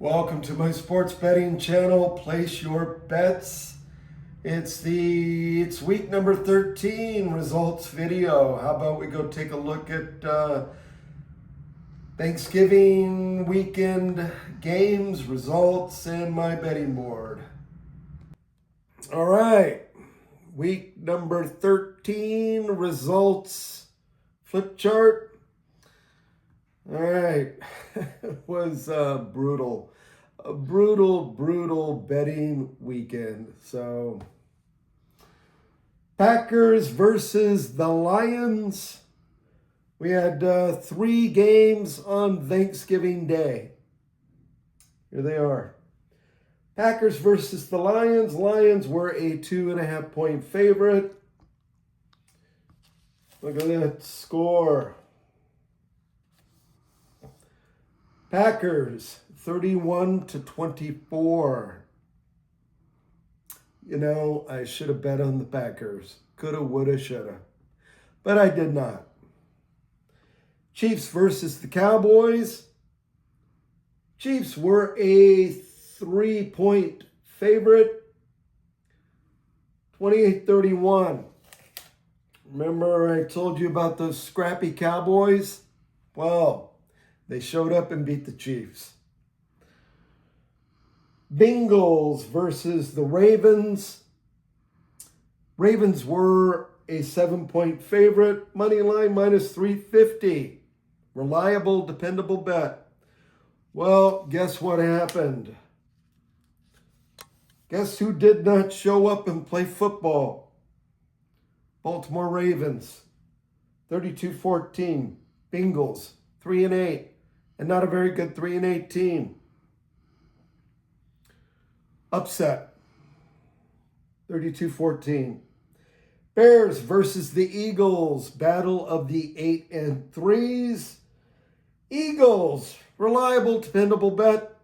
Welcome to my sports betting channel, Place Your Bets. It's week number 13 results video. How about we go take a look at Thanksgiving weekend games, results, and my betting board. All right, week number 13 results flip chart. All right, it was a brutal betting weekend. So, Packers versus the Lions. We had 3 games on Thanksgiving Day. Here they are. Packers versus the Lions. Lions were a 2.5 point favorite. Look at that score. Packers 31-24. You know, I should have bet on the Packers. Coulda, woulda, shoulda. But I did not. Chiefs versus the Cowboys. Chiefs were a 3-point favorite. 28-31. Remember I told you about those scrappy Cowboys? Well, they showed up and beat the Chiefs. Bengals versus the Ravens. Ravens were a 7-point favorite. Money line minus 350. Reliable, dependable bet. Well, guess what happened? Guess who did not show up and play football? Baltimore Ravens. 32-14. Bengals 3-8. And not a very good 3-8 team. Upset. 32-14. Bears versus the Eagles. Battle of the 8 and 3s. Eagles. Reliable, dependable bet.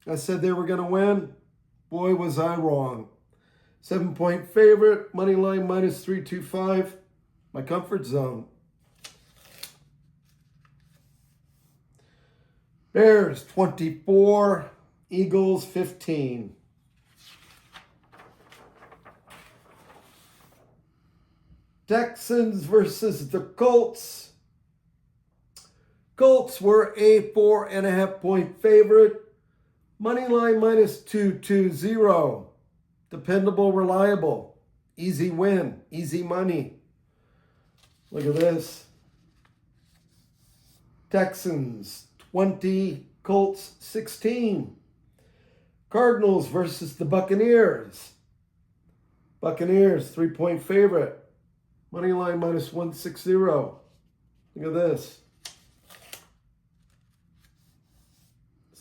I said they were going to win. Boy, was I wrong. 7-point favorite. Money line minus 325. My comfort zone. Bears 24, Eagles 15. Texans versus the Colts. Colts were a 4.5 point favorite. Money line minus 220. Dependable, reliable. Easy win, easy money. Look at this. Texans 20, Colts 16. Cardinals versus the Buccaneers. Buccaneers, 3-point favorite. Money line minus 160. Look at this.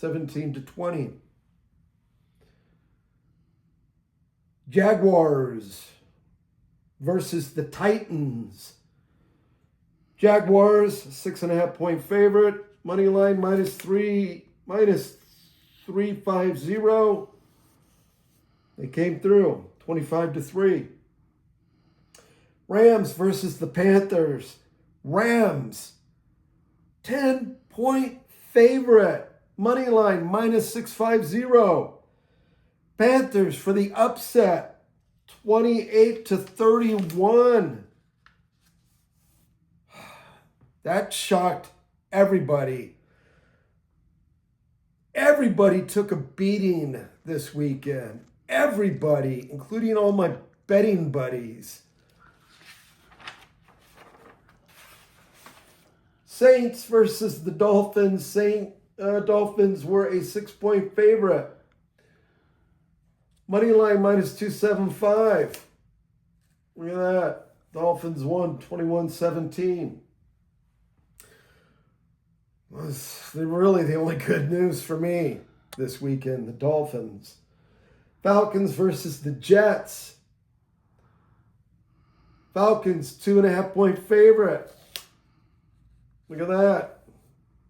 17-20. Jaguars versus the Titans. Jaguars, 6.5 point favorite. Money line minus 350. They came through, 25-3. Rams versus the Panthers. Rams, 10-point favorite. Money line minus 650. Panthers for the upset, 28-31. That shocked everybody. Everybody took a beating this weekend. Everybody, including all my betting buddies. Saints versus the Dolphins. Dolphins were a 6-point favorite. Money line minus 275. Look at that. Dolphins won 21-17. Was really the only good news for me this weekend, the Dolphins. Falcons versus the Jets. Falcons, 2.5 point favorite. Look at that.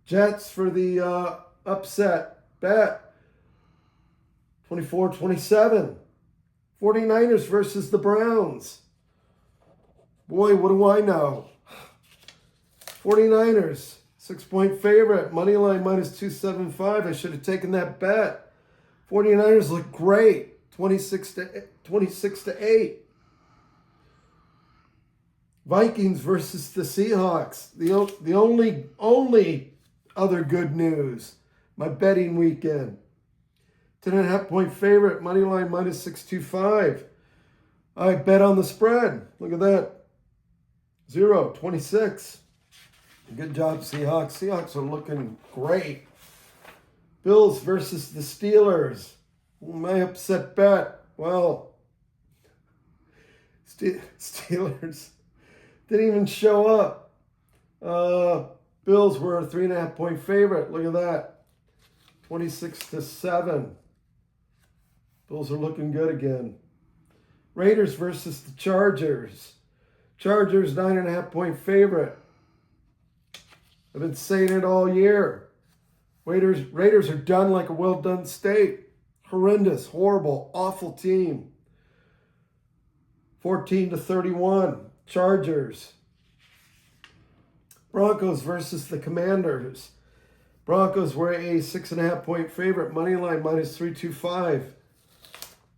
Jets for the upset bet. 24-27. 49ers versus the Browns. Boy, what do I know? 49ers, 6-point favorite. Money line minus 275. I should have taken that bet. 49ers look great. 26 to 8. Vikings versus the Seahawks. The only other good news. My betting weekend. 10.5-point favorite. Money line minus 625. I bet on the spread. Look at that. 0-26. Good job, Seahawks. Seahawks are looking great. Bills versus the Steelers. My upset bet. Well, Steelers didn't even show up. Bills were a 3.5-point favorite. Look at that. 26 to 7. Bills are looking good again. Raiders versus the Chargers. Chargers 9.5-point favorite. I've been saying it all year. Raiders are done like a well-done steak. Horrendous, horrible, awful team. 14 to 31. Chargers. Broncos versus the Commanders. Broncos were a 6.5-point favorite. Money line minus 325.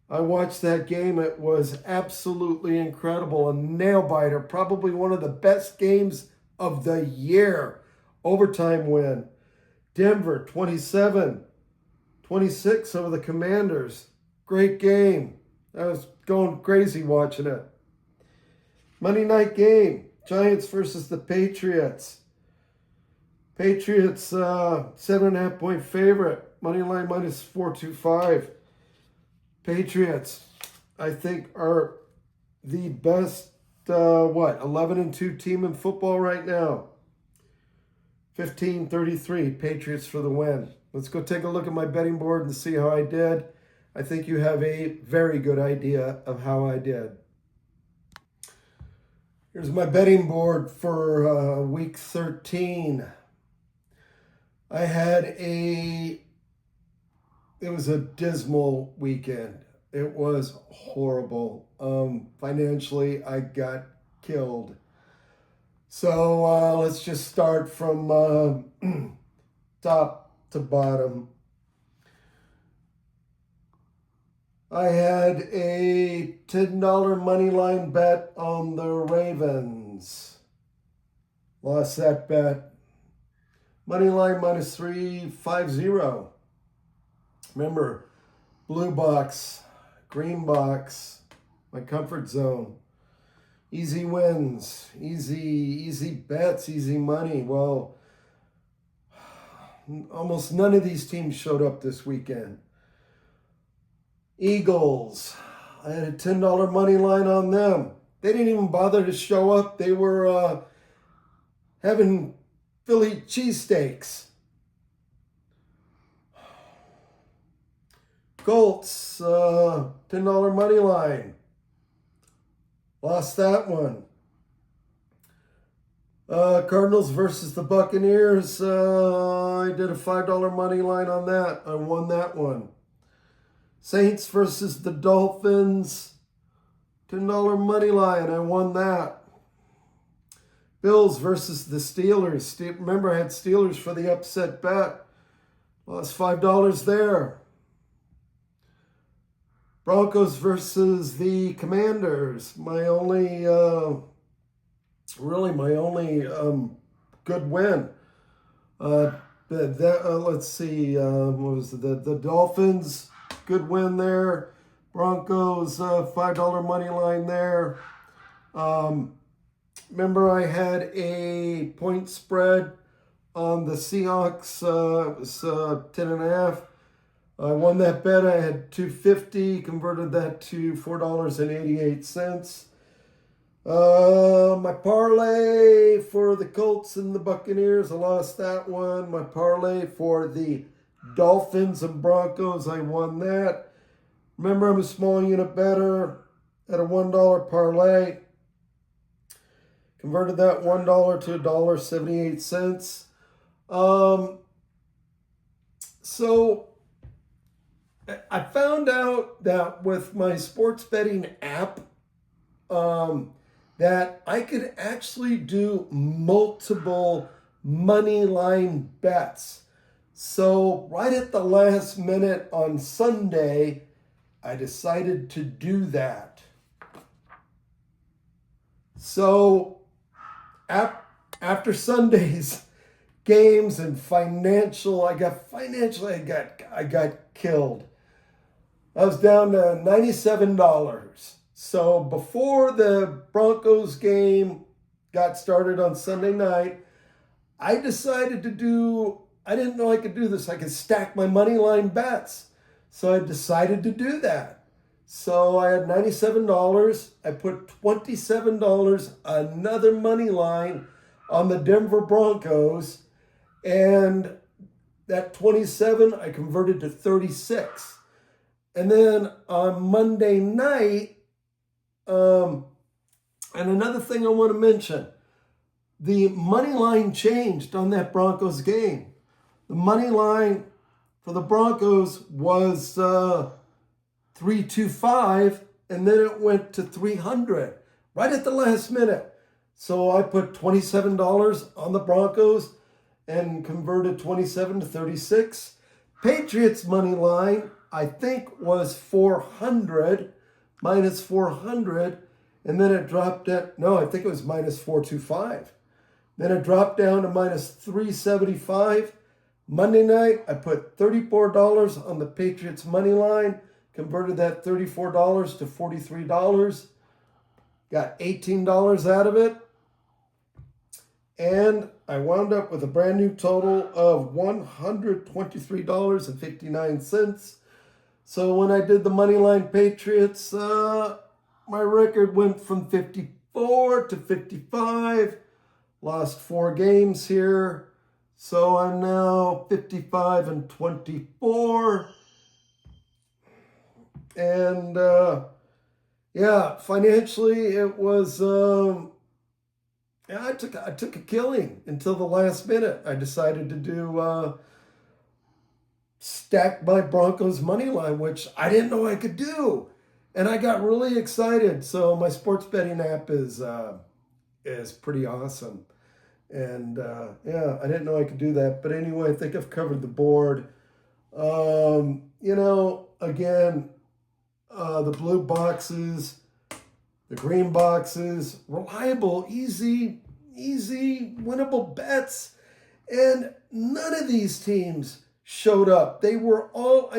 I watched that game. It was absolutely incredible. A nail-biter. Probably one of the best games of the year. Overtime win. Denver 27-26 over the Commanders. Great game. I was going crazy watching it. Monday night game. Giants versus the Patriots. Patriots 7.5-point favorite. Money line minus 425. Patriots, I think, are the best 11-2 team in football right now. 15-33, Patriots for the win. Let's go take a look at my betting board and see how I did. I think you have a very good idea of how I did. Here's my betting board for week 13. It was a dismal weekend. It was horrible. Financially, I got killed. So let's just start from top to bottom. I had a $10 money line bet on the Ravens. Lost that bet. Money line minus 350. Remember, blue box, green box, my comfort zone. Easy wins, easy bets, easy money. Well, almost none of these teams showed up this weekend. Eagles, I had a $10 money line on them. They didn't even bother to show up. They were having Philly cheesesteaks. Colts, $10 money line. Lost that one. Cardinals versus the Buccaneers. I did a $5 money line on that. I won that one. Saints versus the Dolphins. $10 money line. I won that. Bills versus the Steelers. Remember, I had Steelers for the upset bet. Lost $5 there. Broncos versus the Commanders. My only good win. Let's see. What was it? The Dolphins, good win there. Broncos, $5 money line there. Remember, I had a point spread on the Seahawks. It was 10.5. I won that bet. I had $2.50, converted that to $4.88. My parlay for the Colts and the Buccaneers, I lost that one. My parlay for the Dolphins and Broncos, I won that. Remember, I'm a small unit bettor at a $1 parlay. Converted that $1 to $1.78. So I found out that with my sports betting app, that I could actually do multiple money line bets. So right at the last minute on Sunday, I decided to do that. So after Sunday's games and I got killed. I was down to $97. So before the Broncos game got started on Sunday night, I decided I didn't know I could do this. I could stack my money line bets. So I decided to do that. So I had $97. I put $27, another money line on the Denver Broncos. And that 27 I converted to 36. And then on Monday night, and another thing I want to mention, the money line changed on that Broncos game. The money line for the Broncos was 325, and then it went to 300 right at the last minute. So I put $27 on the Broncos and converted 27 to 36. Patriots money line, I think, was 400, minus 400, and then it dropped at, no, I think it was minus 425. Then it dropped down to minus 375. Monday night, I put $34 on the Patriots money line, converted that $34 to $43, got $18 out of it, and I wound up with a brand new total of $123.59. So when I did the Moneyline Patriots, my record went from 54 to 55, lost 4 games here. So I'm now 55-24. And yeah, financially it was, I took a killing until the last minute. I decided to do stack my Broncos money line, which I didn't know I could do, and I got really excited. So my sports betting app is pretty awesome, and yeah, I didn't know I could do that. But anyway, I think I've covered the board. Again, the blue boxes, the green boxes, reliable, easy, winnable bets. And none of these teams showed up. They were all,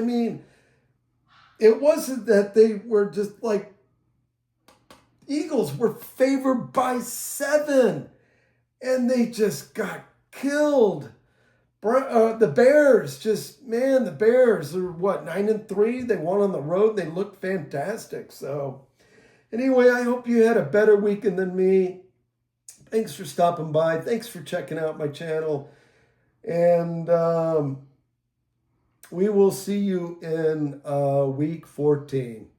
it wasn't that they were just like, Eagles were favored by 7, and they just got killed. The Bears the Bears are 9-3? They won on the road. They looked fantastic. So anyway, I hope you had a better weekend than me. Thanks for stopping by. Thanks for checking out my channel. And we will see you in week 14.